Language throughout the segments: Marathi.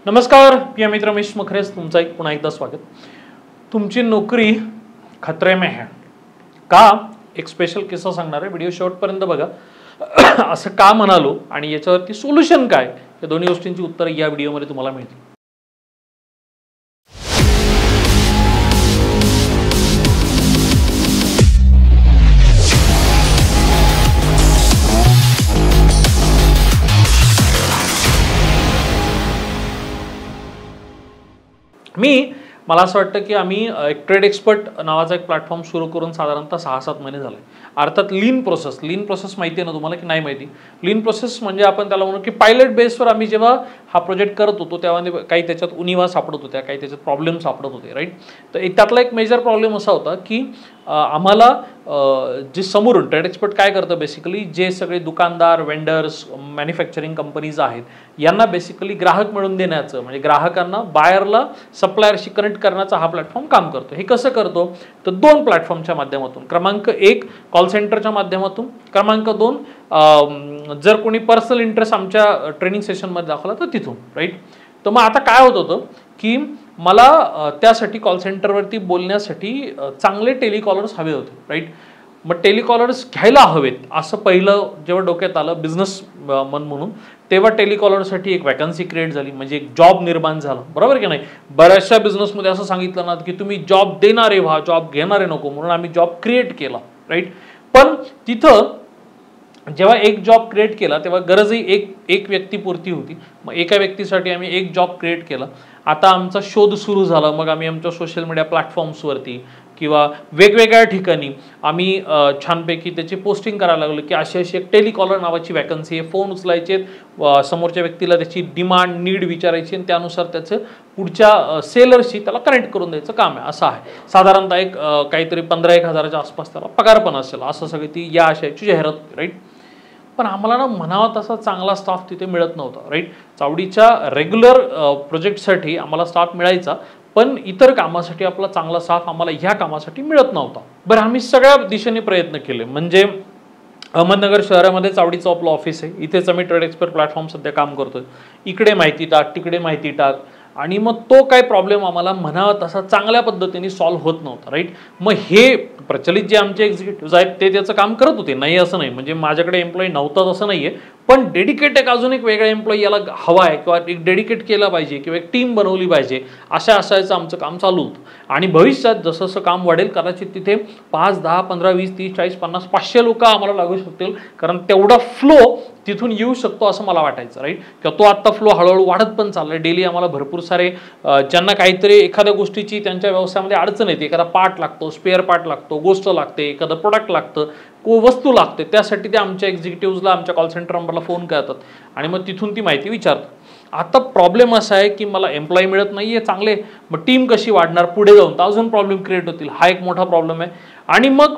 नमस्कार प्रिय मित्र, रमेश मखरेस तुमचा पुन्हा एकदा स्वागत। तुमची नोकरी खतरे में है का, एक स्पेशल किस्सा सांगणार आहे, व्हिडिओ शेवटपर्यंत बघा। असं का म्हणालो आणि याच्यावरती सोल्युशन काय, या दोन्ही गोष्टींची उत्तर या व्हिडिओमध्ये तुम्हाला मिळतील। मला असं वाटतं की आम्ही एक ट्रेड एक्सपर्ट नावाचा एक प्लॅटफॉर्म सुरू करून साधारणतः 6-7 महिने झाले। अर्थात लीन प्रोसेस माहिती आहे ना तुम्हाला की नाही माहिती? लीन प्रोसेस म्हणजे आपण त्याला म्हणू की पायलट बेसवर आम्ही जेव्हा हा प्रोजेक्ट करत होतो तेव्हा काही त्याच्यात उणिवा सापडत होत्या, काही त्याच्यात प्रॉब्लेम सापडत होते, राईट। तर त्यातला एक मेजर प्रॉब्लेम असा होता की आम्हाला जे समोरून ट्रेड एक्सपर्ट काय करतं, बेसिकली जे सगळे दुकानदार, वेंडर्स, मॅन्युफॅक्चरिंग कंपनीज आहेत यांना बेसिकली ग्राहक मिळवून देण्याचं, म्हणजे ग्राहकांना बायरला सप्लायरशी कनेक्ट करण्याचा हा प्लॅटफॉर्म काम करतो। हे कसं करतो तर 2 प्लॅटफॉर्मच्या माध्यमातून, क्रमांक 1 कॉल सेंटरच्या माध्यमातून, क्रमांक 2 जर कोणी पर्सनल इंटरेस्ट आमच्या ट्रेनिंग सेशनमध्ये दाखवला तर तिथून, राईट। तर मग आता काय होत होतं की मला त्यासाठी कॉल सेंटरवरती बोलण्यासाठी चांगले टेलिकॉलर्स हवे होते, राईट। मग टेलिकॉलर्स घ्यायला हवेत असं पहिलं जेव्हा डोक्यात आलं बिझनेस मन म्हणून, तेव्हा टेलिकॉलरसाठी एक वॅकन्सी क्रिएट झाली, म्हणजे एक जॉब निर्माण झाला, बरोबर की नाही? बऱ्याचशा बिझनेसमध्ये असं सांगितलं ना की तुम्ही जॉब देणारे व्हा, जॉब घेणारे नको, म्हणून आम्ही जॉब क्रिएट केला, राईट। पण तिथं जेव्हा एक जॉब क्रिएट केला तेव्हा गरजही एक व्यक्तीपुरती होती। मग एका व्यक्तीसाठी आम्ही एक जॉब क्रिएट केला। आता आमचा शोध सुरू झाला, मग आम्ही आमच्या सोशल मीडिया प्लॅटफॉर्म्सवरती किंवा वेगवेगळ्या ठिकाणी आम्ही छानपैकी त्याची पोस्टिंग करायला लागलो की अशी अशी एक टेलिकॉलर नावाची वॅकन्सी आहे, फोन उचलायचे, समोरच्या व्यक्तीला त्याची डिमांड नीड विचारायची आणि त्यानुसार त्याचं पुढच्या सेलरशी त्याला कनेक्ट करून द्यायचं काम आहे, असं आहे। साधारणतः एक काहीतरी 15-1 हजाराच्या आसपास त्याला पगार पण असेल, असं सगळी ती या आशयाची जाहिरात, राईट। पण आम्हाला ना म्हणावा तसा चांगला स्टाफ तिथे मिळत नव्हता, राईट। चावडीच्या रेग्युलर प्रोजेक्टसाठी आम्हाला स्टाफ मिळायचा, पण इतर कामासाठी आपला चांगला स्टाफ आम्हाला ह्या कामासाठी मिळत नव्हता। बरं, आम्ही सगळ्या दिशेने प्रयत्न केले, म्हणजे अहमदनगर शहरामध्ये चावडीचं आपलं ऑफिस आहे, इथेच आम्ही ट्रेड एक्सपर्ट प्लॅटफॉर्म सध्या काम करतोय। इकडे माहिती टाक, तिकडे माहिती टाक, आणि मग तो काय प्रॉब्लेम आम्हाला म्हणावा तसा चांगल्या पद्धतीने सॉल्व्ह होत नव्हता, राईट। मग हे प्रचलित जे आमचे एक्झिक्युटिव्ह आहेत ते त्याचं काम करत होते, नाही असं नाही, म्हणजे माझ्याकडे एम्प्लॉई नव्हताच असं नाहीये, पण डेडिकेट एक अजून एक वेगळा एम्प्लॉई याला हवा आहे किंवा एक डेडिकेट केला पाहिजे किंवा एक टीम बनवली पाहिजे, अशा असायचं आमचं काम चालू होतं। आणि भविष्यात जसं जसं काम वाढेल कदाचित तिथे 5, 10, 15, 20, 30, 40, 50, 500 लोक आम्हाला लागू शकतील, कारण तेवढा फ्लो तिथून येऊ शकतो असं मला वाटायचं, राईट। किंवा तो आत्ता फ्लो हळूहळू वाढत पण चाललाय। डेली आम्हाला भरपूर सारे ज्यांना काहीतरी एखाद्या गोष्टीची त्यांच्या व्यवसायामध्ये अडचण येते, एखादा पार्ट लागतो, स्पेअर पार्ट लागतो, गोष्ट लागते, एखादं प्रोडक्ट लागतं, वस्तू लागते, त्यासाठी ते आमच्या एक्झिक्युटिव्हजला आमच्या कॉल सेंटर नंबरला फोन करतात आणि मग तिथून ती माहिती विचारतात। आता प्रॉब्लेम असा आहे की मला एम्प्लॉई मिळत नाहीये चांगले, मग टीम कशी वाढणार पुढे जाऊन, तर अजून प्रॉब्लेम क्रिएट होतील, हा एक मोठा प्रॉब्लेम आहे। आणि मग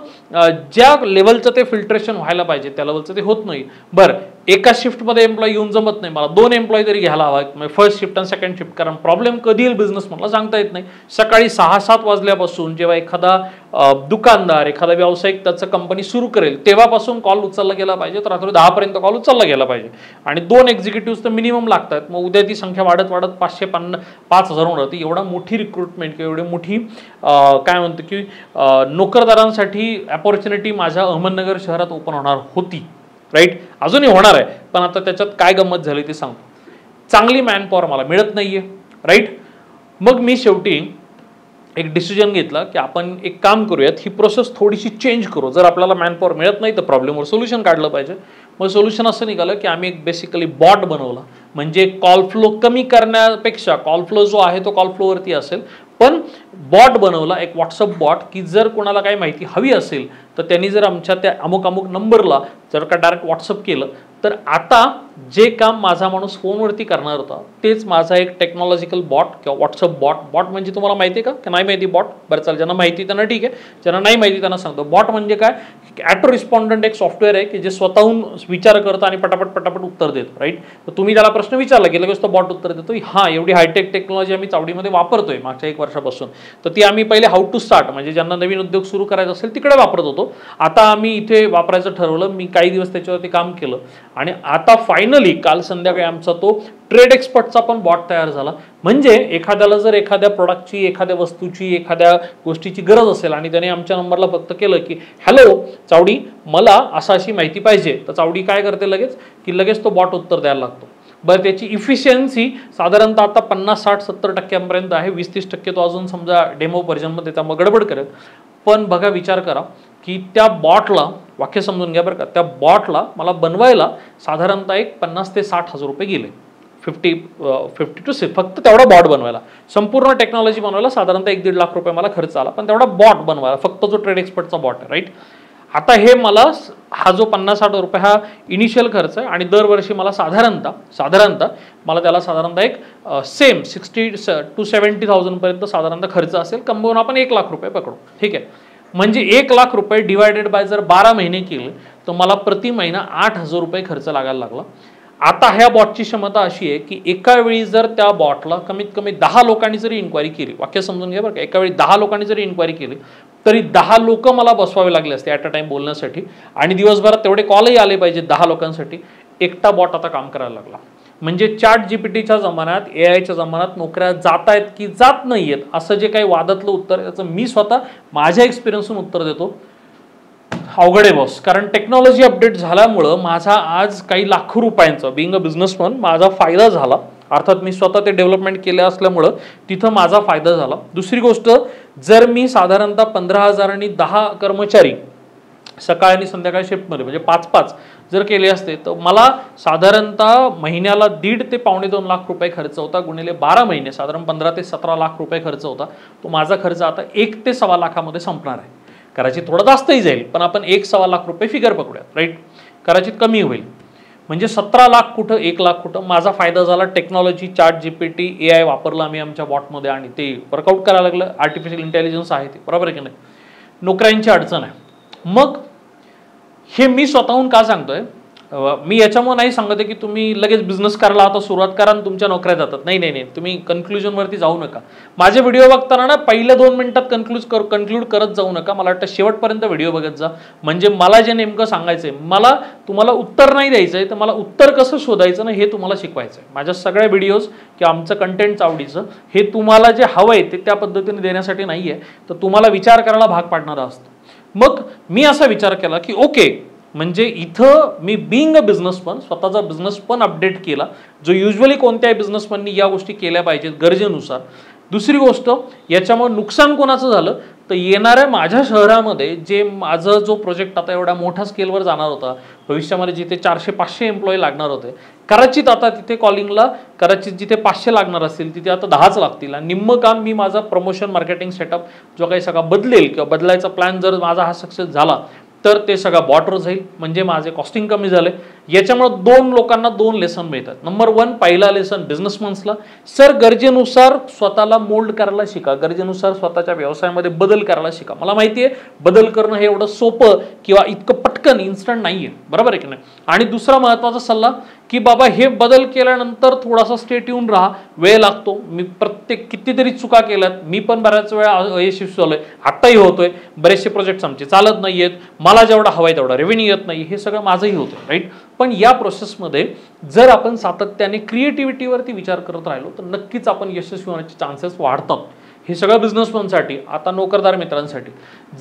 ज्या लेवलचं ते फिल्ट्रेशन व्हायला पाहिजे त्या लेवलचं ते होत नाही। बरं, एका शिफ्टमध्ये एम्प्लॉई येऊन जमत नाही, मला 2 एम्प्लॉई तरी घ्यायला हवा, म्हणजे फर्स्ट शिफ्ट आणि सेकंड शिफ्ट, कारण प्रॉब्लेम कधी येईल बिझनेस मला सांगता येत नाही। सकाळी 6-7 वाजल्यापासून जेव्हा एखादा दुकानदार, एखादा व्यावसायिक त्याचं कंपनी सुरू करेल तेव्हापासून कॉल उचलला गेला पाहिजे, तर रात्री 10 पर्यंत कॉल उचलला गेला पाहिजे, आणि 2 एक्झिक्युटिव्ह तर मिनिमम लागतात। मग उद्या ती संख्या वाढत वाढत 5,000 होऊन जाते। एवढा मोठी रिक्रुटमेंट किंवा एवढी मोठी काय म्हणतो की नोकरदारांसाठी अपॉर्च्युनिटी माझ्या अहमदनगर शहरात ओपन होणार होती, राईट। अजूनही होणार आहे, पण आता त्याच्यात काय गंमत झाली ते सांगतो। चांगली मॅनपॉवर मला मिळत नाहीये, राईट। मग मी शेवटी एक डिसिजन घेतला की आपण एक काम करूयात, ही प्रोसेस थोडीशी चेंज करू। जर आपल्याला मॅनपॉवर मिळत नाही तर प्रॉब्लेमवर सोल्युशन काढलं पाहिजे। मग सोल्युशन असं निघालं की आम्ही एक बेसिकली बॉट बनवला, म्हणजे कॉल फ्लो कमी करण्यापेक्षा कॉल फ्लो जो आहे तो कॉल फ्लोवरती असेल, पण बॉट बनवला, एक व्हॉट्सअप बॉट, की जर कोणाला काही माहिती हवी असेल तर त्यांनी जर आमच्या त्या अमुक नंबरला जर का डायरेक्ट व्हॉट्सअप केलं तर आता जे काम माझा माणूस फोनवरती करणार होता तेच माझा एक टेक्नॉलॉजिकल बॉट किंवा व्हॉट्सअप बॉट म्हणजे तुम्हाला माहिती आहे का नाही माहिती बॉट? बरं चालेल, ज्यांना माहिती त्यांना ठीक आहे, ज्यांना नाही माहिती त्यांना सांगतो। बॉट म्हणजे काय? ॲटो रिस्पॉन्डंट एक सॉफ्टवेअर आहे की जे स्वतःहून विचार करतं आणि पटापट उत्तर देतं, राईट। तर तुम्ही त्याला प्रश्न विचारला की लगेच तो बॉट उत्तर देतो। हां, एवढी हायटेक टेक्नॉलॉजी आम्ही चावडीमध्ये वापरतोय मागच्या 1 वर्षापासून। तर ती आम्ही पहिले हाऊ टू स्टार्ट, म्हणजे ज्यांना नवीन उद्योग सुरू करायचा असेल तिकडे वापरत होतो, आता आम्ही इथे वापरायचं ठरवलं। मी काही दिवस त्याच्यावरती काम केलं आणि आता फायनल फायनली काल संध्याकाळी आमचा तो ट्रेड एक्सपर्टचा पण बॉट तयार झाला. म्हणजे एखाद्याला जर एखाद्या प्रोडक्टची, एखाद्या वस्तूची, एखाद्या गोष्टीची गरज असेल आणि त्याने आमच्या नंबरला फक्त केलं की हॅलो चावडी, मला अशी माहिती पाहिजे, तर चावडी काय करते लगेच की लगेच तो बॉट उत्तर द्यायला लागतो. बरं, त्याची इफिशियन्सी साधारणतः आता 50-60-70% आहे. 20-30% तो अजून समजा डेमो व्हर्जनमध्ये त्यामुळे गडबड करेल. पण बघा, विचार करा की त्या बॉटला, वाक्य समजून घ्या बरं का, त्या बॉटला मला बनवायला साधारणतः एक 50 ते 60 हजार रुपये गेले. 50 to 60 फक्त तेवढा बॉट बनवायला. संपूर्ण टेक्नॉलॉजी बनवायला साधारणतः 1-1.5 लाख रुपये मला खर्च आला, पण तेवढा बॉट बनवायला, फक्त जो ट्रेड एक्सपर्टचा बॉट आहे, राईट. आता हे मला हा जो 50-60 रुपये हा इनिशियल खर्च आहे आणि दरवर्षी मला साधारणतः मला त्याला साधारणतः एक सेम 60 to 70,000 पर्यंत साधारणतः खर्च असेल. कमवून आपण 1 लाख रुपये पकडू, ठीक आहे. म्हणजे 1 लाख रुपये डिवायडेड बाय जर 12 महिने केले तर मला प्रति महिना 8,000 रुपये खर्च लागायला लागला. आता ह्या बॉटची क्षमता अशी आहे की एका वेळी जर त्या बॉटला कमीत कमी 10 लोकांनी जरी इन्क्वायरी केली, वाक्य समजून घ्या बरं का, एका वेळी 10 लोकांनी जरी इन्क्वायरी केली तरी 10 लोक मला बसवावे लागले असते ॲट अ टाइम बोलण्यासाठी, आणि दिवसभरात तेवढे कॉलही आले पाहिजे 10 लोकांसाठी. एकटा बॉट आता काम करायला लागला. म्हणजे चॅट जीपीटीच्या जमान्यात, एआयच्या जमान्यात नोकऱ्या जात आहेत की जात नाही आहेत असं जे काही वादातलं उत्तर, याचं मी स्वतः माझ्या एक्सपिरियन्सहून उत्तर देतो, अवघड आहे बॉस. कारण टेक्नॉलॉजी अपडेट झाल्यामुळं माझा आज काही लाखो रुपयांचा, बिंग अ बिझनेसमन, माझा फायदा झाला. अर्थात मी स्वतः ते डेव्हलपमेंट केले असल्यामुळं तिथं माझा फायदा झाला. दुसरी गोष्ट, जर मी साधारणतः 15,000 आणि 10 कर्मचारी सकाळ आणि संध्याकाळी शिफ्टमध्ये म्हणजे 5-5 जर केले असते तर मला साधारणतः महिन्याला 1.5 ते 2.25 लाख रुपये खर्च होता. गुणिले 12 महिने साधारण 15 ते 17 लाख रुपये खर्च होता. तो माझा खर्च आता 1 ते 1.25 लाखामध्ये संपणार आहे. कदाचित थोडं जास्तही जाईल, पण आपण 1-1.25 लाख रुपये फिगर पकडूयात, राईट. कदाचित कमी होईल. म्हणजे 17 लाख कुठं, 1 लाख कुठं. माझा फायदा झाला. टेक्नॉलॉजी, चॅट जीपीटी, एआय वापरला आम्ही आमच्या बॉटमध्ये आणि ते वर्कआउट करायला लागलं. आर्टिफिशियल इंटेलिजन्स आहे ते, बरोबर आहे की नाही. नोकऱ्यांची अडचण आहे. मग हे मी स्वतःहून का सांगतोय, मी याच्यामुळे नाही सांगत आहे की तुम्ही लगेच बिझनेस करायला आता सुरुवात करा आणि तुमच्या नोकऱ्या जातात. नाही, तुम्ही कन्क्लुजनवरती जाऊ नका. माझे व्हिडिओ बघताना ना पहिल्या 2 मिनिटात कन्क्लूड करत जाऊ नका. मला वाटतं शेवटपर्यंत व्हिडिओ बघत जा. म्हणजे मला जे नेमकं सांगायचंय, मला तुम्हाला उत्तर नाही द्यायचंय, तर मला उत्तर कसं शोधायचं ना हे तुम्हाला शिकवायचंय. माझ्या सगळ्या व्हिडिओज किंवा आमचं कंटेंट आवडीचं हे तुम्हाला जे हवंय ते त्या पद्धतीने देण्यासाठी नाही आहे, तर तुम्हाला विचार करायला भाग पाडणारा असतो. मग मी असा विचार केला की ओके, म्हणजे इथं मी बिंग अ बिझनेसमन स्वतःचा बिझनेस पण अपडेट केला, जो युजली कोणत्याही बिझनेसमननी या गोष्टी केल्या पाहिजेत गरजेनुसार. दुसरी गोष्ट, याच्यामुळे नुकसान कोणाचं झालं तर येणाऱ्या माझ्या शहरामध्ये जे माझं जो प्रोजेक्ट आता एवढ्या मोठ्या स्केलवर जाणार होता, भविष्यामध्ये जिथे 400-500 एम्प्लॉई लागणार होते, कदाचित आता तिथे कॉलिंगला कदाचित जिथे 500 लागणार असतील तिथे आता 10च लागतील. आणि निम्म काम मी माझा प्रमोशन मार्केटिंग सेटअप जो काही सगळा बदलेल किंवा बदलायचा प्लॅन जर माझा हा सक्सेस झाला तर ते सगळं बॉटवर जाईल. म्हणजे माझे कॉस्टिंग कमी झाले. याच्यामुळे 2 लोकांना 2 लेसन मिळतात. नंबर 1, पहिला लेसन बिझनेसमन्सला, सर गरजेनुसार स्वतःला मोल्ड करायला शिका, गरजेनुसार स्वतःच्या व्यवसायामध्ये बदल करायला शिका. मला माहिती आहे बदल करणं हे एवढं सोपं किंवा इतकं पटकन इन्स्टंट नाही आहे, बरोबर आहे की नाही. आणि दुसरा महत्त्वाचा सल्ला की बाबा हे बदल केल्यानंतर थोडासा स्टेट येऊन राहा, वेळ लागतो. मी कितीतरी चुका केल्यात, मी पण बऱ्याच वेळा अयशस्वी झालोय, आत्ताही होतोय. बरेचसे प्रोजेक्ट्स आमचे चालत नाही आहेत, मला जेवढा हवाय तेवढा रेव्हेन्यू येत नाही, हे सगळं माझंही होतं, राईट. पण या प्रोसेसमध्ये जर आपण सातत्याने क्रिएटिव्हिटीवरती विचार करत राहिलो तर नक्कीच आपण यशस्वी होण्याचे चान्सेस वाढतात. हे सगळं बिझनेसमनसाठी, आता नोकरदार मित्रांसाठी.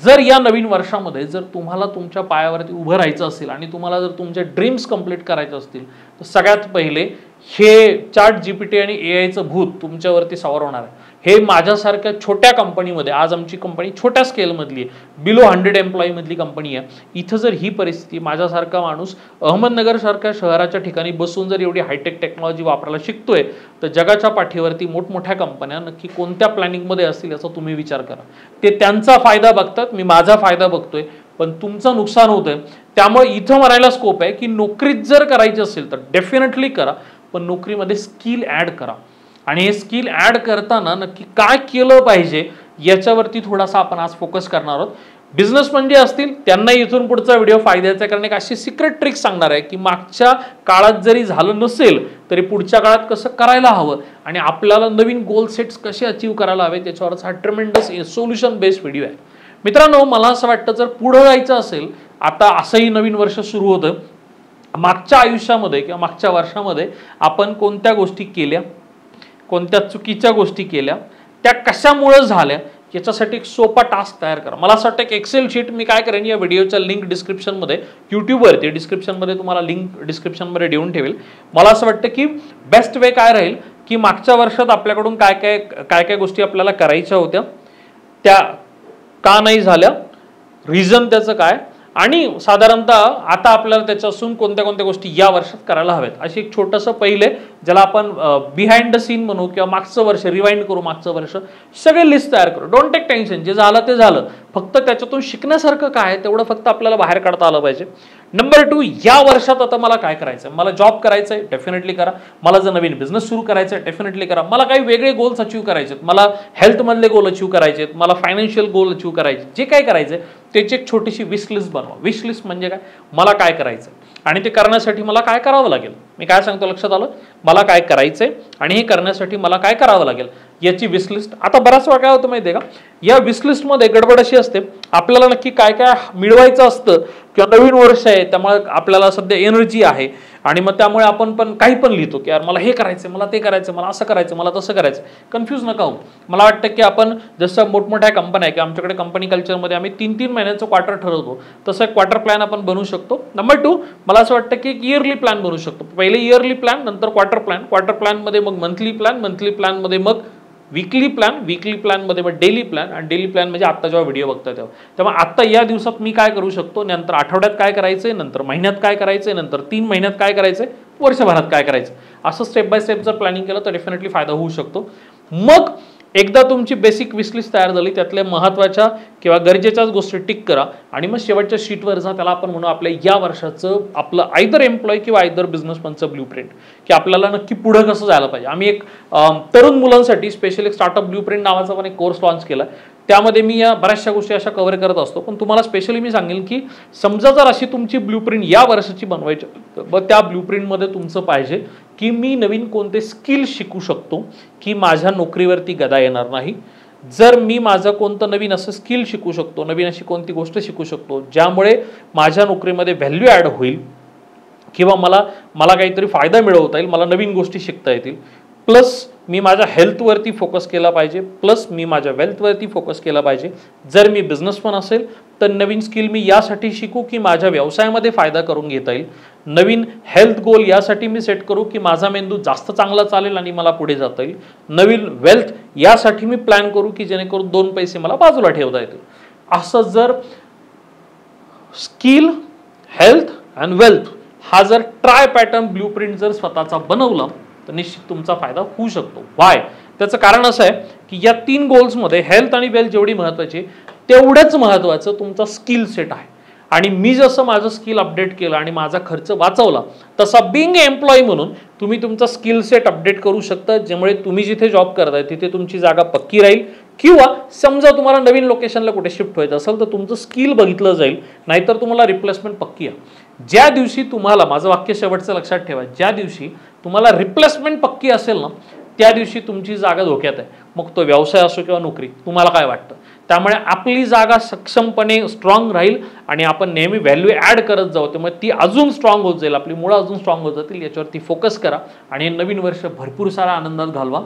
जर या नवीन वर्षामध्ये जर तुम्हाला तुमच्या पायावरती उभं राहायचं असेल आणि तुम्हाला जर तुमचे ड्रीम्स कंप्लीट करायचे असतील तर सगळ्यात पहिले हे चॅट जीपीटी आणि एआयचं भूत तुमच्यावरती सवार होणार आहे. हे माझ्यासारख्या छोट्या कंपनीमध्ये, आज आमची कंपनी छोट्या स्केलमधली आहे, बिलो 100 एम्प्लॉई मधली कंपनी आहे. इथं जर ही परिस्थिती, माझ्यासारखा माणूस अहमदनगर सारख्या शहराच्या ठिकाणी बसून जर एवढी हायटेक टेक्नॉलॉजी वापरायला शिकतोय तर जगाच्या पाठीवरती मोठमोठ्या कंपन्या नक्की कोणत्या प्लॅनिंगमध्ये असतील याचा तुम्ही विचार करा. ते त्यांचा फायदा बघतात, मी माझा फायदा बघतोय, पण तुमचं नुकसान होतंय. त्यामुळे इथं म्हणायला स्कोप आहे की नोकरीत जर करायची असेल तर डेफिनेटली करा, पण नोकरीमध्ये स्किल ॲड करा. आणि हे स्किल ॲड करताना नक्की काय केलं पाहिजे याच्यावरती थोडासा आपण आज फोकस करणार आहोत. बिझनेसमन जे असतील त्यांना इथून पुढचा व्हिडिओ फायद्याचा, कारण एक अशी सिक्रेट ट्रिक सांगणार आहे की मागच्या काळात जरी झालं नसेल तरी पुढच्या काळात कसं करायला हवं आणि आपल्याला नवीन गोल सेट्स कसे अचीव करायला हवे त्याच्यावरच हा ट्रेमेंडस सोल्युशन बेस्ड व्हिडिओ आहे. मित्रांनो, मला असं वाटतं जर पुढं जायचं असेल, आता असंही नवीन वर्ष सुरू होतं मागच्या आयुष्यामध्ये किंवा मागच्या वर्षामध्ये आपण कोणत्या गोष्टी केल्या, कोणत्या चुकीच्या गोष्टी केल्या, त्या कशामुळे झाल्या, याच्यासाठी एक सोपा टास्क तयार करा. मला असं वाटतं की एक्सेल शीट मी काय करेन, या व्हिडिओच्या लिंक डिस्क्रिप्शनमध्ये यूट्यूबवरती डिस्क्रिप्शनमध्ये तुम्हाला लिंक डिस्क्रिप्शनमध्ये देऊन ठेवेल. मला असं वाटतं की बेस्ट वे काय राहील की मागच्या वर्षात आपल्याकडून काय काय गोष्टी आपल्याला करायच्या होत्या, त्या का नाही झाल्या, रिझन त्याचं काय, आणि साधारणतः आता आपल्याला त्याच्यापासून कोणत्या कोणत्या गोष्टी या वर्षात करायला हव्यात, अशी एक छोटंसं पहिले ज्याला आपण बिहाइंड द सीन म्हणू किंवा मागचं वर्ष रिवाइंड करू, मागचं वर्ष सगळे लिस्ट तयार करू. डोंट टेक टेन्शन, जे झालं ते झालं, फक्त त्याच्यातून शिकण्यासारखं काय आहे तेवढं फक्त आपल्याला बाहेर काढता आलं पाहिजे. नंबर 2, या वर्षात आता मला काय करायचं आहे. मला जॉब करायचा आहे, डेफिनेटली करा. मला जर नवीन बिझनेस सुरू करायचा आहे, डेफिनेटली करा. मला काही वेगळे गोल्स अचीव्ह करायचे आहेत, मला हेल्थमधले गोल अचीव्ह करायचे आहेत, मला फायनान्शियल गोल अचीव्ह करायचे, जे काय करायचं आहे त्याची एक छोटीशी विश लिस्ट बनवा. विश लिस्ट म्हणजे काय, मला काय करायचं आणि ते करण्यासाठी मला काय करावं लागेल. मी काय सांगतो लक्षात आलं, मला काय करायचंय आणि हे करण्यासाठी मला काय करावं लागेल याची विश लिस्ट. आता बराच वेळा काय होतं माहिती आहे का, या विश लिस्टमध्ये गडबड अशी असते, आपल्याला नक्की काय काय मिळवायचं असतं किंवा नवीन वर्ष आहे त्यामुळे आपल्याला सध्या एनर्जी आहे आणि मग त्यामुळे आपण पण काही पण लिहितो की यार मला हे करायचं, मला ते करायचं, मला असं करायचं, मला तसं करायचं. कन्फ्यूज नका हो. मला वाटतं की आपण जसं मोठमोठ्या कंपन्या आहे की आमच्याकडे कंपनी कल्चरमध्ये आम्ही 3-3 महिन्याचं क्वार्टर ठरवतो, तसं एक क्वार्टर प्लॅन आपण बनवू शकतो. नंबर 2, मला असं वाटतं की एक इयरली प्लॅन बनवू शकतो. पहिले इयरली प्लॅन, नंतर क्वार्टर प्लॅन, क्वार्टर प्लॅनमध्ये मग मंथली प्लॅन, मंथली प्लॅनमध्ये मग वीकली प्लॅन, वीकली प्लॅनमध्ये मग डेली प्लॅन, आणि डेली प्लॅन म्हणजे आत्ता जेव्हा व्हिडिओ बघता तेव्हा. त्यामुळे आत्ता या दिवसात मी काय करू शकतो, नंतर आठवड्यात काय करायचंय, नंतर महिन्यात काय करायचंय, नंतर 3 महिन्यात काय करायचंय, वर्षभरात काय करायचं, असं स्टेप बाय स्टेप जर प्लॅनिंग केलं तर डेफिनेटली फायदा होऊ शकतो. मग एकदा तुमची बेसिक विशलिस्ट तयार झाली, त्यातल्या महत्त्वाच्या किंवा गरजेच्याच गोष्टी टिक करा आणि मग शेवटच्या शीटवर जा. त्याला आपण म्हणू आपल्या या वर्षाचं आपलं आयदर एम्प्लॉय किंवा आयदर बिझनेसमनचं ब्ल्यूप्रिंट, की आपल्याला नक्की पुढे कसं जायला पाहिजे. आम्ही एक तरुण मुलांसाठी स्पेशल एक स्टार्टअप ब्ल्यूप्रिंट नावाचा पण एक कोर्स लॉन्च केला. त्यामध्ये मी या बऱ्याचशा गोष्टी अशा कव्हर करत असतो. पण तुम्हाला स्पेशली मी सांगेन की समजा जर अशी तुमची ब्ल्यूप्रिंट या वर्षाची बनवायची, मग त्या ब्ल्यूप्रिंटमध्ये तुमचं पाहिजे की मी नवीन कोणते स्किल शिकू शकतो की माझ्या नोकरीवरती गदा येणार नाही. जर मी माझं कोणतं नवीन असं स्किल शिकू शकतो, नवीन अशी कोणती गोष्ट शिकू शकतो ज्यामुळे माझ्या नोकरीमध्ये व्हॅल्यू ॲड होईल किंवा मला काहीतरी फायदा मिळवता येईल, मला नवीन गोष्टी शिकता येतील, प्लस मी माझ्या हेल्थवरती फोकस केला पाहिजे, प्लस मी माझ्या वेल्थवरती फोकस केला पाहिजे. जर मी बिझनेसमन असेल तर नवीन स्किल मी यासाठी शिकू की माझ्या व्यवसायामध्ये फायदा करून घेता येईल. नवीन हेल्थ गोल यासाठी मी सेट करू की माझा मेंदू जास्त चांगला चालेल आणि मला पुढे जाता येईल. नवीन वेल्थ यासाठी मी प्लॅन करू की जेणेकरून 2 पैसे मला बाजूला ठेवता येतील. असं जर स्किल, हेल्थ अँड वेल्थ हा जर ट्राय पॅटर्न ब्ल्यूप्रिंट जर स्वतःचा बनवला तर निश्चित तुमचा फायदा होऊ शकतो. वाय? त्याचं कारण असं आहे की या 3 गोल्समध्ये हेल्थ आणि वेल्थ जेवढी महत्त्वाची तेवढंच महत्त्वाचं तुमचा स्किल सेट आहे. आणि मी जसं माझं स्किल अपडेट केलं आणि माझा खर्च वाचवला, तसा बिंग एम्प्लॉई म्हणून तुम्ही तुमचा स्किल सेट अपडेट करू शकता, ज्यामुळे तुम्ही जिथे जॉब करताय तिथे तुमची जागा पक्की राहील. किंवा समजा तुम्हाला नवीन लोकेशनला कुठे शिफ्ट व्हायचं असेल तर तुमचं स्किल बघितलं जाईल, नाहीतर तुम्हाला रिप्लेसमेंट पक्की आहे. ज्या दिवशी तुम्हाला, माझं वाक्य शेवटचं लक्षात ठेवा, ज्या दिवशी तुम्हाला रिप्लेसमेंट पक्की असेल ना त्या दिवशी तुमची जागा धोक्यात आहे. मग तो व्यवसाय असो किंवा नोकरी, तुम्हाला काय वाटतं? त्यामुळे आपली जागा सक्षमपणे स्ट्रॉंग राहील आणि आपण नेहमी व्हॅल्यू ॲड करत जाऊ, त्यामुळे ती अजून स्ट्रॉंग होत जाईल, आपली मुळं अजून स्ट्रॉंग होत जातील. याच्यावरती फोकस करा आणि नवीन वर्ष भरपूर सारा आनंदात घालवा.